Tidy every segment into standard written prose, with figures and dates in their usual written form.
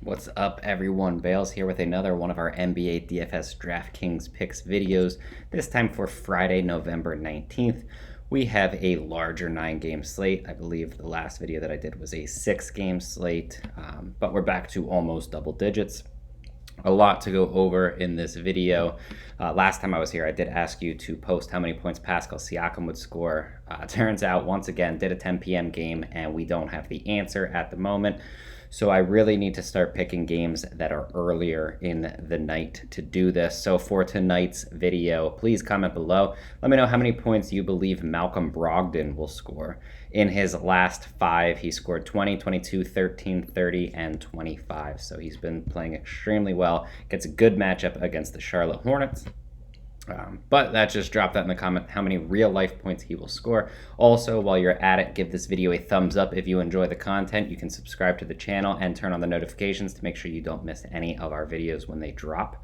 What's up, everyone? Bales here with another one of our NBA DFS DraftKings Picks videos, this time for Friday, November 19th. We have a larger 9-game slate. I believe the last video that I did was a 6-game slate, but we're back to almost double digits. A lot to go over in this video. Last time I was here, I did ask you to post how many points Pascal Siakam would score. Turns out, once again, did a 10 p.m. game, and we don't have the answer at the moment. So I really need to start picking games that are earlier in the night to do this. So for tonight's video, please comment below. Let me know how many points you believe Malcolm Brogdon will score. In his last 5, he scored 20, 22, 13, 30, and 25. So he's been playing extremely well. Gets a good matchup against the Charlotte Hornets. But that just drop that in the comment how many real life points he will score. Also, while you're at it, give this video a thumbs up if you enjoy the content. You can subscribe to the channel and turn on the notifications to make sure you don't miss any of our videos when they drop.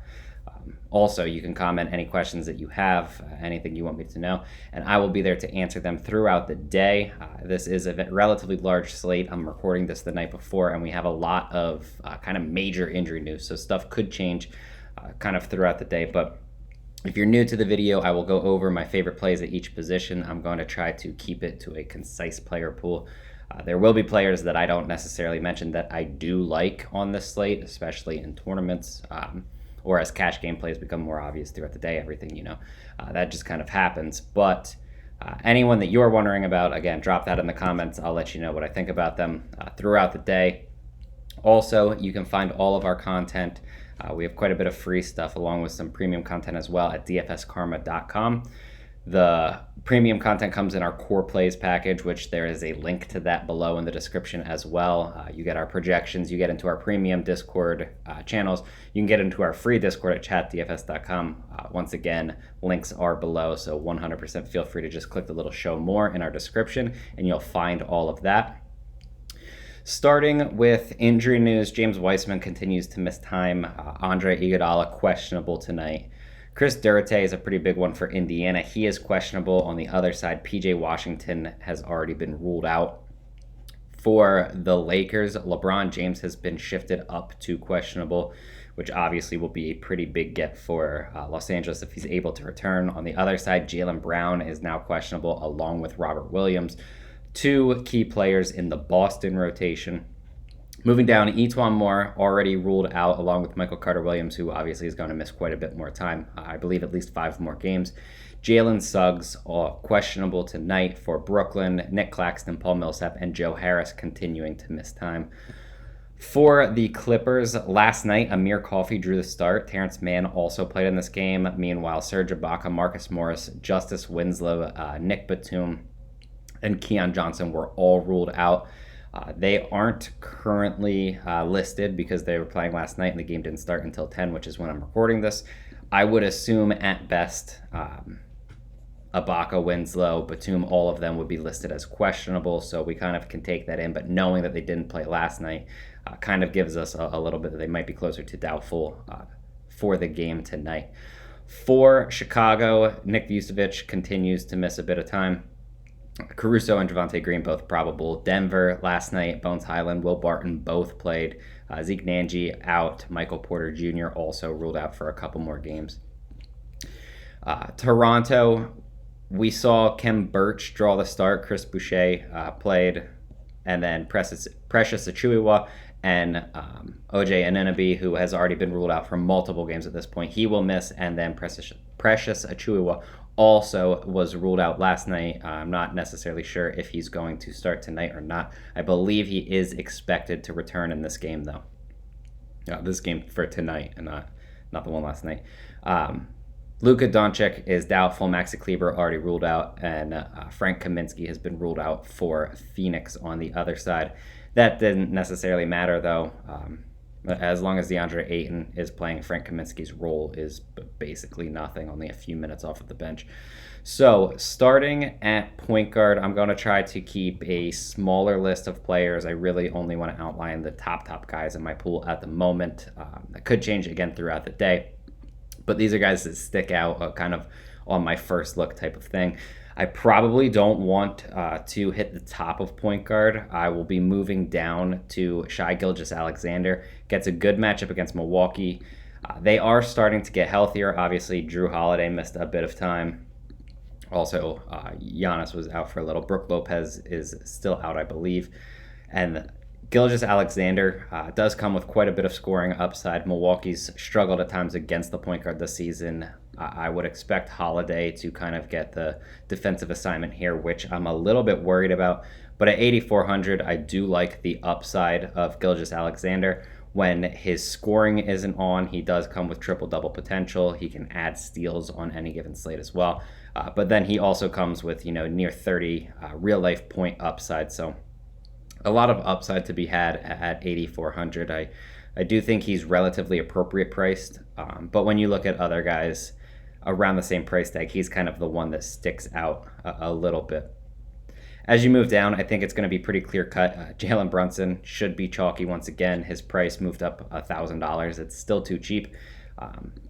Also, you can comment any questions that you have, anything you want me to know, and I will be there to answer them throughout the day. This is a relatively large slate. I'm recording this the night before, and we have a lot of kind of major injury news, so stuff could change kind of throughout the day. But if you're new to the video, I will go over my favorite plays at each position. I'm going to try to keep it to a concise player pool. There will be players that I don't necessarily mention that I do like on this slate, especially in tournaments, or as cash game plays become more obvious throughout the day, everything, that just kind of happens. But anyone that you're wondering about, again, drop that in the comments. I'll let you know what I think about them throughout the day. Also, you can find all of our content. We have quite a bit of free stuff along with some premium content as well at dfskarma.com. The premium content comes in our core plays package, which there is a link to that below in the description as well. You get our projections, you get into our premium Discord channels, you can get into our free Discord at chatdfs.com. Once again, links are below, so 100% feel free to just click the little show more in our description and you'll find all of that. Starting with injury news, James Wiseman continues to miss time. Andre Iguodala questionable tonight. Chris Duarte is a pretty big one for Indiana. He is questionable. On the other side, PJ Washington has already been ruled out. For the Lakers, LeBron James has been shifted up to questionable, which obviously will be a pretty big get for Los Angeles if he's able to return. On the other side, Jaylen Brown is now questionable along with Robert Williams. 2 key players in the Boston rotation. Moving down, Etuan Moore already ruled out along with Michael Carter-Williams, who obviously is going to miss quite a bit more time. I believe at least 5 more games. Jalen Suggs, questionable tonight for Brooklyn. Nick Claxton, Paul Millsap, and Joe Harris continuing to miss time. For the Clippers, last night, Amir Coffey drew the start. Terrence Mann also played in this game. Meanwhile, Serge Ibaka, Marcus Morris, Justice Winslow, Nick Batum, and Keon Johnson were all ruled out. They aren't currently listed because they were playing last night and the game didn't start until 10, which is when I'm recording this. I would assume at best Ibaka, Winslow, Batum, all of them would be listed as questionable, so we kind of can take that in, but knowing that they didn't play last night kind of gives us a little bit that they might be closer to doubtful for the game tonight. For Chicago, Nick Vucevic continues to miss a bit of time. Caruso and Javonte Green both probable. Denver last night, Bones Highland, Will Barton both played. Zeke Nanji out. Michael Porter Jr. also ruled out for a couple more games. Toronto, we saw Khem Birch draw the start. Chris Boucher played. And then Precious Achiuwa and OJ Anunoby, who has already been ruled out for multiple games at this point. He will miss. And then Precious Achiuwa also was ruled out last night. I'm not necessarily sure if he's going to start tonight or not. I believe he is expected to return in this game, though. This game for tonight and not the one last night. Luka Doncic is doubtful. Maxi Kleber already ruled out, and Frank Kaminsky has been ruled out for Phoenix on the other side. That didn't necessarily matter, though. As long as DeAndre Ayton is playing, Frank Kaminsky's role is basically nothing, only a few minutes off of the bench. So starting at point guard, I'm going to try to keep a smaller list of players. I really only want to outline the top guys in my pool at the moment. That could change again throughout the day. But these are guys that stick out kind of on my first look type of thing. I probably don't want to hit the top of point guard. I will be moving down to Shai Gilgeous-Alexander. Gets a good matchup against Milwaukee. They are starting to get healthier. Obviously, Drew Holiday missed a bit of time. Also, Giannis was out for a little. Brook Lopez is still out, I believe. And Gilgeous-Alexander does come with quite a bit of scoring upside. Milwaukee's struggled at times against the point guard this season. I would expect Holiday to kind of get the defensive assignment here, which I'm a little bit worried about. But at 8,400, I do like the upside of Gilgeous-Alexander. When his scoring isn't on, he does come with triple-double potential. He can add steals on any given slate as well. But then he also comes with, near 30 real-life point upside. So a lot of upside to be had at 8,400. I do think he's relatively appropriate priced. But when you look at other guys around the same price tag, he's kind of the one that sticks out a little bit. As you move down, I think it's going to be pretty clear cut. Jalen Brunson should be chalky once again. His price moved up $1,000. It's still too cheap.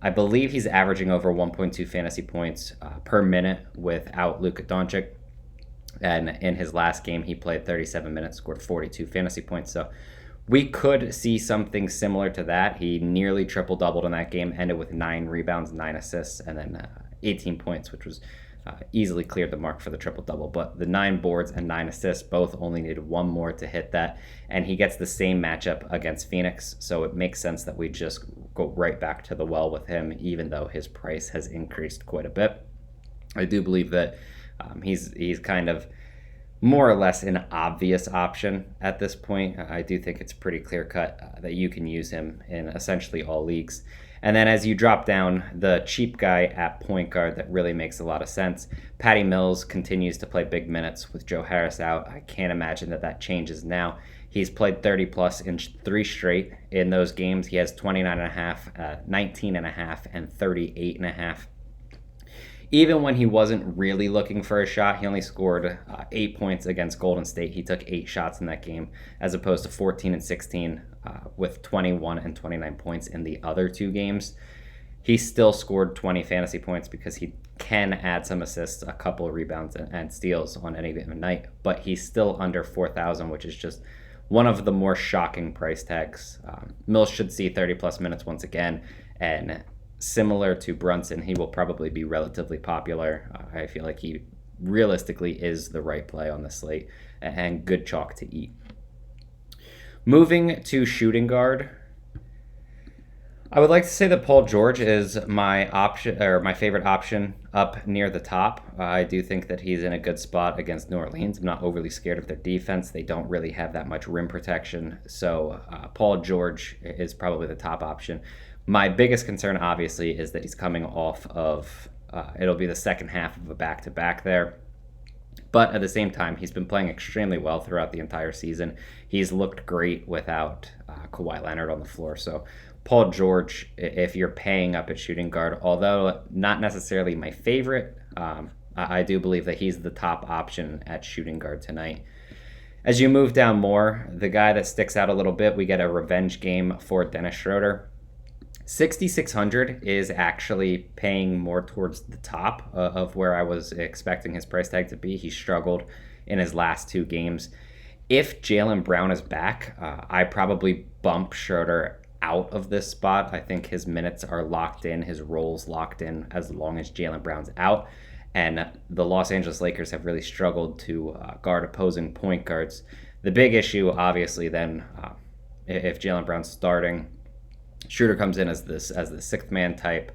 I believe he's averaging over 1.2 fantasy points per minute without Luka Doncic. And in his last game, he played 37 minutes, scored 42 fantasy points. So we could see something similar to that. He nearly triple-doubled in that game, ended with 9 rebounds, 9 assists, and then 18 points, which was easily cleared the mark for the triple-double. But the 9 boards and 9 assists both only needed one more to hit that. And he gets the same matchup against Phoenix. So it makes sense that we just go right back to the well with him, even though his price has increased quite a bit. I do believe that he's kind of more or less an obvious option at this point. I do think it's pretty clear cut that you can use him in essentially all leagues. And then as you drop down, the cheap guy at point guard that really makes a lot of sense, Patty Mills continues to play big minutes with Joe Harris out. I can't imagine that changes now. He's played 30 plus in 3 straight. In those games, he has 29.5, 19.5, and 38.5. Even when he wasn't really looking for a shot, he only scored 8 points against Golden State. He took 8 shots in that game, as opposed to 14 and 16 with 21 and 29 points in the other 2 games. He still scored 20 fantasy points because he can add some assists, a couple of rebounds, and steals on any given night. But he's still under 4,000, which is just one of the more shocking price tags. Mills should see 30-plus minutes once again, and similar to Brunson, he will probably be relatively popular. I feel like he realistically is the right play on the slate and good chalk to eat. Moving to shooting guard, I would like to say that Paul George is my option, or my favorite option up near the top. I do think that he's in a good spot against New Orleans. I'm not overly scared of their defense. They don't really have that much rim protection. So Paul George is probably the top option. My biggest concern, obviously, is that he's coming off of, it'll be the second half of a back-to-back there. But at the same time, he's been playing extremely well throughout the entire season. He's looked great without Kawhi Leonard on the floor. So Paul George, if you're paying up at shooting guard, although not necessarily my favorite, I do believe that he's the top option at shooting guard tonight. As you move down more, the guy that sticks out a little bit, we get a revenge game for Dennis Schroeder. 6,600 is actually paying more towards the top of where I was expecting his price tag to be. He struggled in his last 2 games. If Jaylen Brown is back, I probably bump Schroeder out of this spot. I think his minutes are locked in, his role's locked in as long as Jaylen Brown's out. And the Los Angeles Lakers have really struggled to guard opposing point guards. The big issue, obviously, then, if Jaylen Brown's starting, Schroeder comes in as the 6th man type.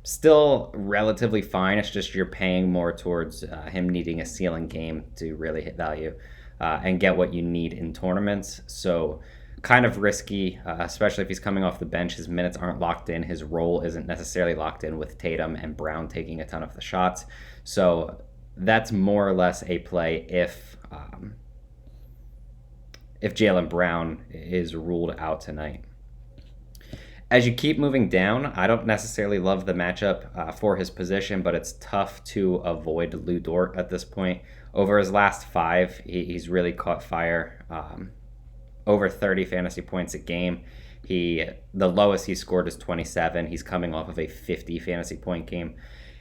Still relatively fine. It's just you're paying more towards him needing a ceiling game to really hit value and get what you need in tournaments. So kind of risky, especially if he's coming off the bench. His minutes aren't locked in. His role isn't necessarily locked in with Tatum and Brown taking a ton of the shots. So that's more or less a play if Jaylen Brown is ruled out tonight. As you keep moving down, I don't necessarily love the matchup for his position, but it's tough to avoid Lou Dort at this point. Over his last 5, he's really caught fire. Over 30 fantasy points a game. The lowest he scored is 27. He's coming off of a 50 fantasy point game.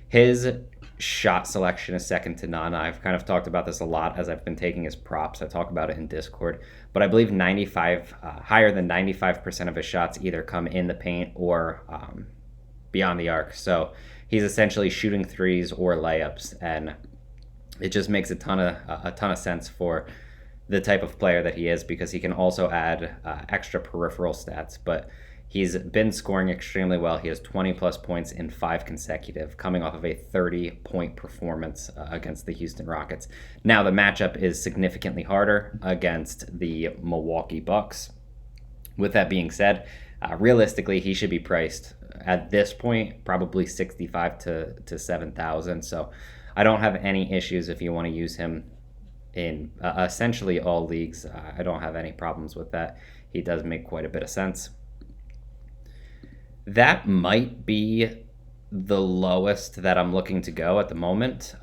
His shot selection is second to none. I've kind of talked about this a lot as I've been taking his props. I talk about it in Discord, but I believe higher than 95% of his shots either come in the paint or beyond the arc. So he's essentially shooting threes or layups, and it just makes a ton of sense for the type of player that he is, because he can also add extra peripheral stats. But he's been scoring extremely well. He has 20 plus points in 5 consecutive, coming off of a 30-point performance against the Houston Rockets. Now, the matchup is significantly harder against the Milwaukee Bucks. With that being said, realistically, he should be priced at this point probably 65 to 7,000. So I don't have any issues if you want to use him in essentially all leagues. I don't have any problems with that. He does make quite a bit of sense. That might be the lowest that I'm looking to go at the moment.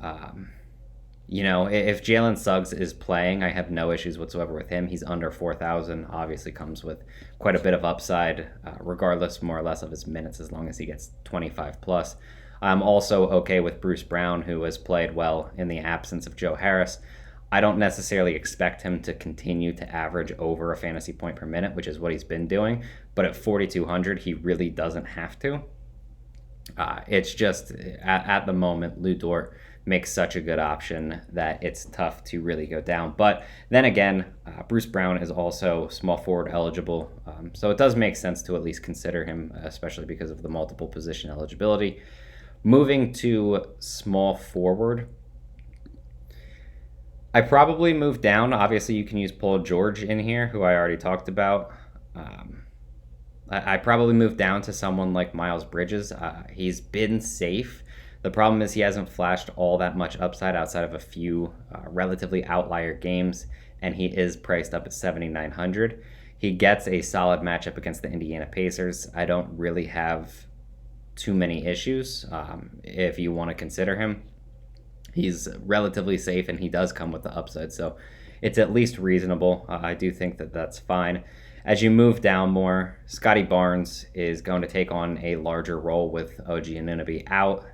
If Jalen Suggs is playing, I have no issues whatsoever with him. He's under 4,000, obviously comes with quite a bit of upside, regardless more or less of his minutes, as long as he gets 25 plus. I'm also okay with Bruce Brown, who has played well in the absence of Joe Harris. I don't necessarily expect him to continue to average over a fantasy point per minute, which is what he's been doing. But at 4,200, he really doesn't have to. It's just, at the moment, Lou Dort makes such a good option that it's tough to really go down. But then again, Bruce Brown is also small forward eligible. So it does make sense to at least consider him, especially because of the multiple position eligibility. Moving to small forward, I probably move down. Obviously, you can use Paul George in here, who I already talked about. I probably move down to someone like Miles Bridges. He's been safe. The problem is he hasn't flashed all that much upside outside of a few relatively outlier games, and he is priced up at 7,900. He gets a solid matchup against the Indiana Pacers. I don't really have too many issues if you want to consider him. He's relatively safe, and he does come with the upside, so it's at least reasonable. I do think that that's fine. As you move down more, Scotty Barnes is going to take on a larger role with OG Anunoby out.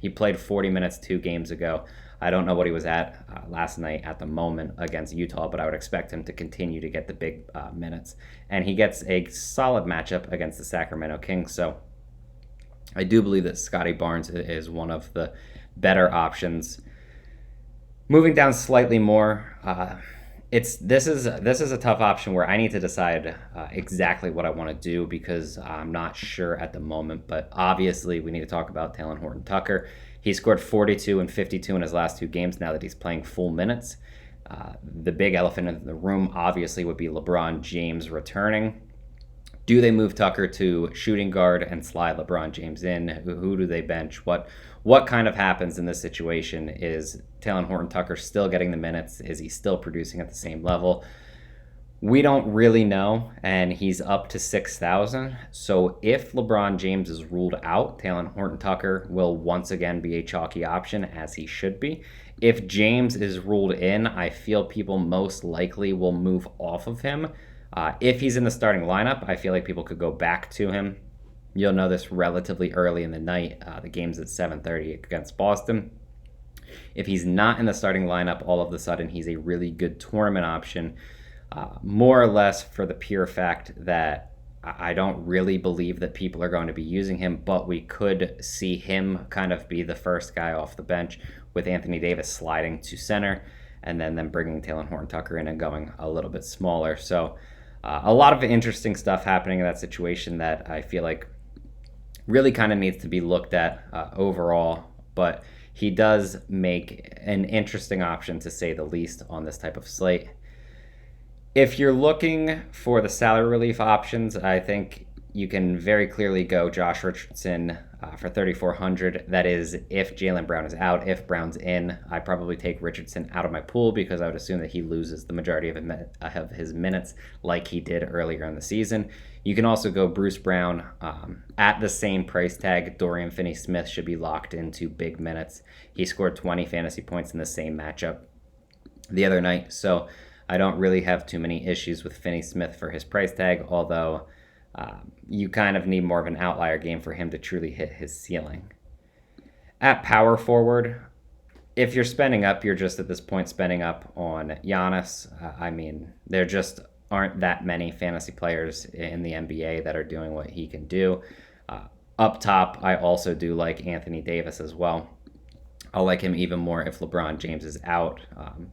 He played 40 minutes 2 games ago. I don't know what he was at last night at the moment against Utah, but I would expect him to continue to get the big minutes. And he gets a solid matchup against the Sacramento Kings, so I do believe that Scotty Barnes is one of the better options. Moving down slightly more, this is a tough option where I need to decide exactly what I want to do, because I'm not sure at the moment. But obviously, we need to talk about Talon Horton Tucker. He scored 42 and 52 in his last 2 games now that he's playing full minutes. The big elephant in the room obviously would be LeBron James returning. Do they move Tucker to shooting guard and slide LeBron James in? Who do they bench? What kind of happens in this situation? Is Talon Horton Tucker still getting the minutes? Is he still producing at the same level? We don't really know, and he's up to 6,000. So if LeBron James is ruled out, Talon Horton Tucker will once again be a chalky option, as he should be. If James is ruled in, I feel people most likely will move off of him. If he's in the starting lineup, I feel like people could go back to him. You'll know this relatively early in the night. The game's at 7:30 against Boston. If he's not in the starting lineup, all of a sudden he's a really good tournament option, more or less for the pure fact that I don't really believe that people are going to be using him, but we could see him kind of be the first guy off the bench with Anthony Davis sliding to center and then bringing Talon Horton Tucker in and going a little bit smaller. So a lot of interesting stuff happening in that situation that I feel like really kind of needs to be looked at overall, but he does make an interesting option, to say the least, on this type of slate. If you're looking for the salary relief options, I think you can very clearly go Josh Richardson for 3,400. That is if Jaylen Brown is out. If Brown's in, I probably take Richardson out of my pool, because I would assume that he loses the majority of his minutes like he did earlier in the season. You can also go Bruce Brown at the same price tag. Dorian Finney-Smith should be locked into big minutes. He scored 20 fantasy points in the same matchup the other night, so I don't really have too many issues with Finney-Smith for his price tag, although you kind of need more of an outlier game for him to truly hit his ceiling. At power forward, if you're spending up, you're just at this point spending up on Giannis. I mean, there just aren't that many fantasy players in the NBA that are doing what he can do. Uh, Up top, I also do like Anthony Davis as well. I'll like him even more if LeBron James is out.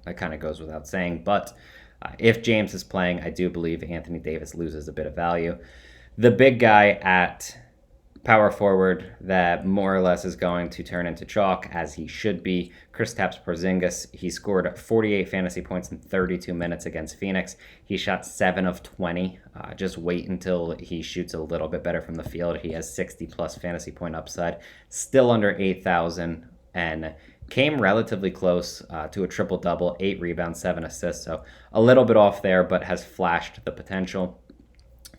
That kind of goes without saying. But if James is playing, I do believe Anthony Davis loses a bit of value. The big guy at power forward that more or less is going to turn into chalk, as he should be, Kristaps Porzingis. He scored 48 fantasy points in 32 minutes against Phoenix. He shot 7 of 20. Just wait until he shoots a little bit better from the field. He has 60-plus fantasy point upside, still under 8,000, and came relatively close to a triple-double, 8 rebounds, 7 assists. So a little bit off there, but has flashed the potential.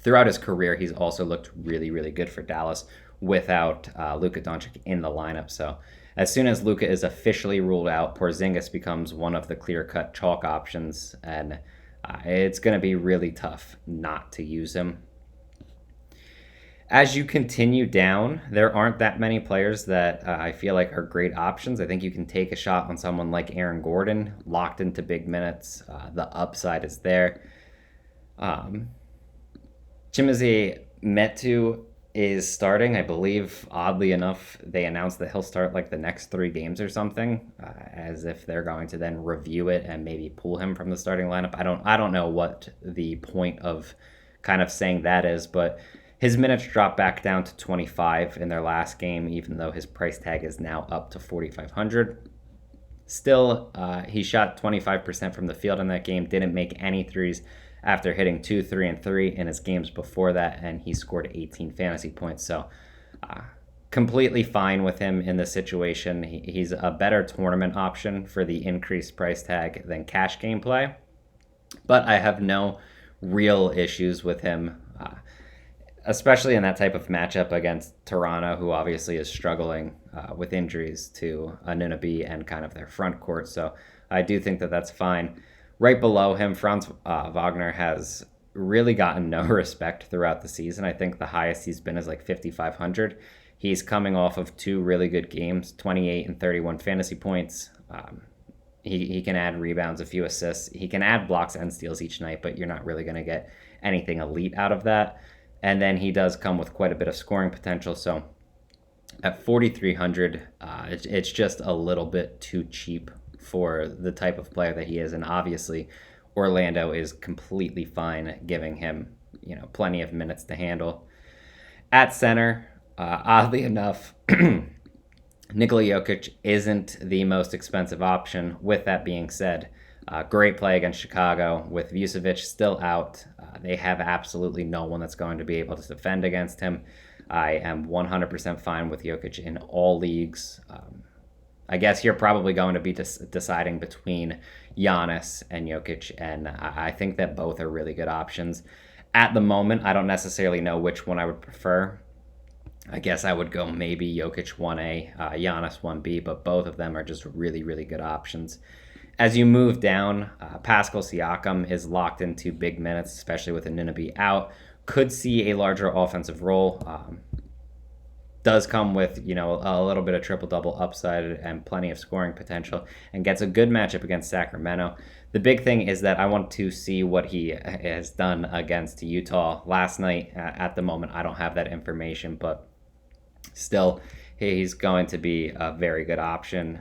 Throughout his career, he's also looked really, really good for Dallas without Luka Doncic in the lineup. So as soon as Luka is officially ruled out, Porzingis becomes one of the clear-cut chalk options, and it's going to be really tough not to use him. As you continue down, there aren't that many players that I feel like are great options. I think you can take a shot on someone like Aaron Gordon, locked into big minutes. The upside is there. Chimezie Metu is starting. I believe, oddly enough, they announced that he'll start like the next 3 games or something, as if they're going to then review it and maybe pull him from the starting lineup. I don't know what the point of kind of saying that is, but his minutes dropped back down to 25 in their last game, even though his price tag is now up to 4,500. Still, he shot 25% from the field in that game, didn't make any threes after hitting 2, 3, and 3 in his games before that, and he scored 18 fantasy points. So completely fine with him in this situation. He's a better tournament option for the increased price tag than cash game play, but I have no real issues with him, especially in that type of matchup against Toronto, who obviously is struggling with injuries to Anunoby and kind of their front court. So I do think that that's fine. Right below him, Franz Wagner has really gotten no respect throughout the season. I think the highest he's been is like 5,500. He's coming off of 2 really good games, 28 and 31 fantasy points. He can add rebounds, a few assists. He can add blocks and steals each night, but you're not really going to get anything elite out of that. And then he does come with quite a bit of scoring potential. So at 4,300, it's just a little bit too cheap for the type of player that he is. And obviously, Orlando is completely fine giving him, plenty of minutes to handle. At center, oddly enough, Nikola Jokic isn't the most expensive option. With that being said, great play against Chicago. With Vucevic still out, they have absolutely no one that's going to be able to defend against him. I am 100% fine with Jokic in all leagues. I guess you're probably going to be deciding between Giannis and Jokic, and I think that both are really good options. At the moment, I don't necessarily know which one I would prefer. I guess I would go maybe Jokic 1A, Giannis 1B, but both of them are just really, really good options. As you move down, Pascal Siakam is locked into big minutes, especially with Anunoby out. Could see a larger offensive role. Does come with, a little bit of triple-double upside and plenty of scoring potential, and gets a good matchup against Sacramento. The big thing is that I want to see what he has done against Utah last night. At the moment, I don't have that information, but still, he's going to be a very good option.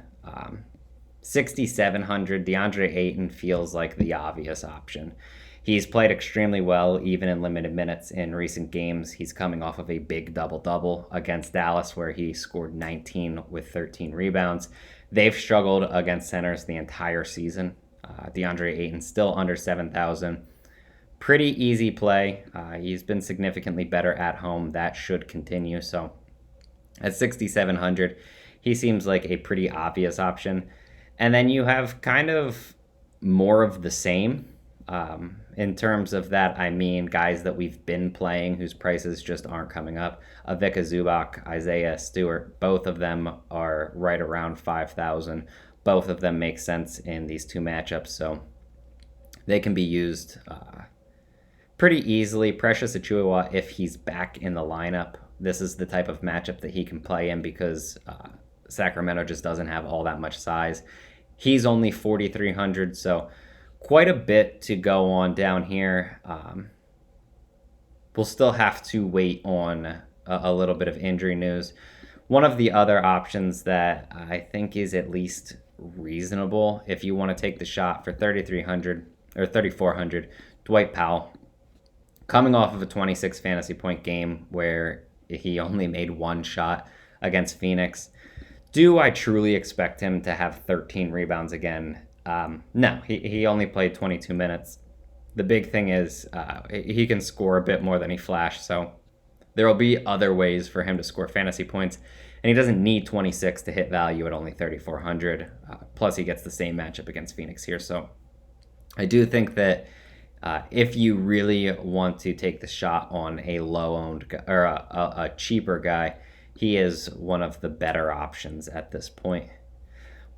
6,700, DeAndre Ayton feels like the obvious option. He's played extremely well, even in limited minutes in recent games. He's coming off of a big double-double against Dallas, where he scored 19 with 13 rebounds. They've struggled against centers the entire season. DeAndre Ayton still under 7,000. Pretty easy play. He's been significantly better at home. That should continue. So at 6,700, he seems like a pretty obvious option. And then you have kind of more of the same. In terms of that, I mean guys that we've been playing whose prices just aren't coming up. Ivica Zubac, Isaiah Stewart, both of them are right around 5,000. Both of them make sense in these two matchups, so they can be used pretty easily. Precious Achiuwa, if he's back in the lineup, this is the type of matchup that he can play in because Sacramento just doesn't have all that much size. He's only 4,300, so quite a bit to go on down here. We'll still have to wait on a little bit of injury news. One of the other options that I think is at least reasonable, if you want to take the shot for 3,300 or 3,400, Dwight Powell, coming off of a 26 fantasy point game where he only made one shot against Phoenix. Do I truly expect him to have 13 rebounds again? No, he only played 22 minutes. The big thing is he can score a bit more than he flashed, so there will be other ways for him to score fantasy points, and he doesn't need 26 to hit value at only 3,400. Plus, he gets the same matchup against Phoenix here, so I do think that if you really want to take the shot on a low-owned or a cheaper guy, he is one of the better options at this point.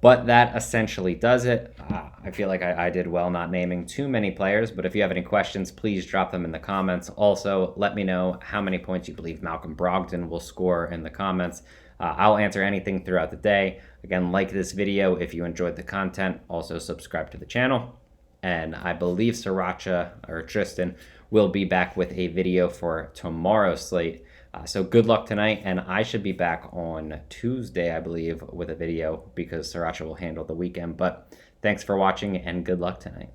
But that essentially does it. I feel like I did well not naming too many players, but if you have any questions, please drop them in the comments. Also, let me know how many points you believe Malcolm Brogdon will score in the comments. I'll answer anything throughout the day. Again, like this video if you enjoyed the content. Also, subscribe to the channel. And I believe Sriracha or Tristan will be back with a video for tomorrow's slate. So good luck tonight, and I should be back on Tuesday, I believe, with a video because Sriracha will handle the weekend. But thanks for watching, and good luck tonight.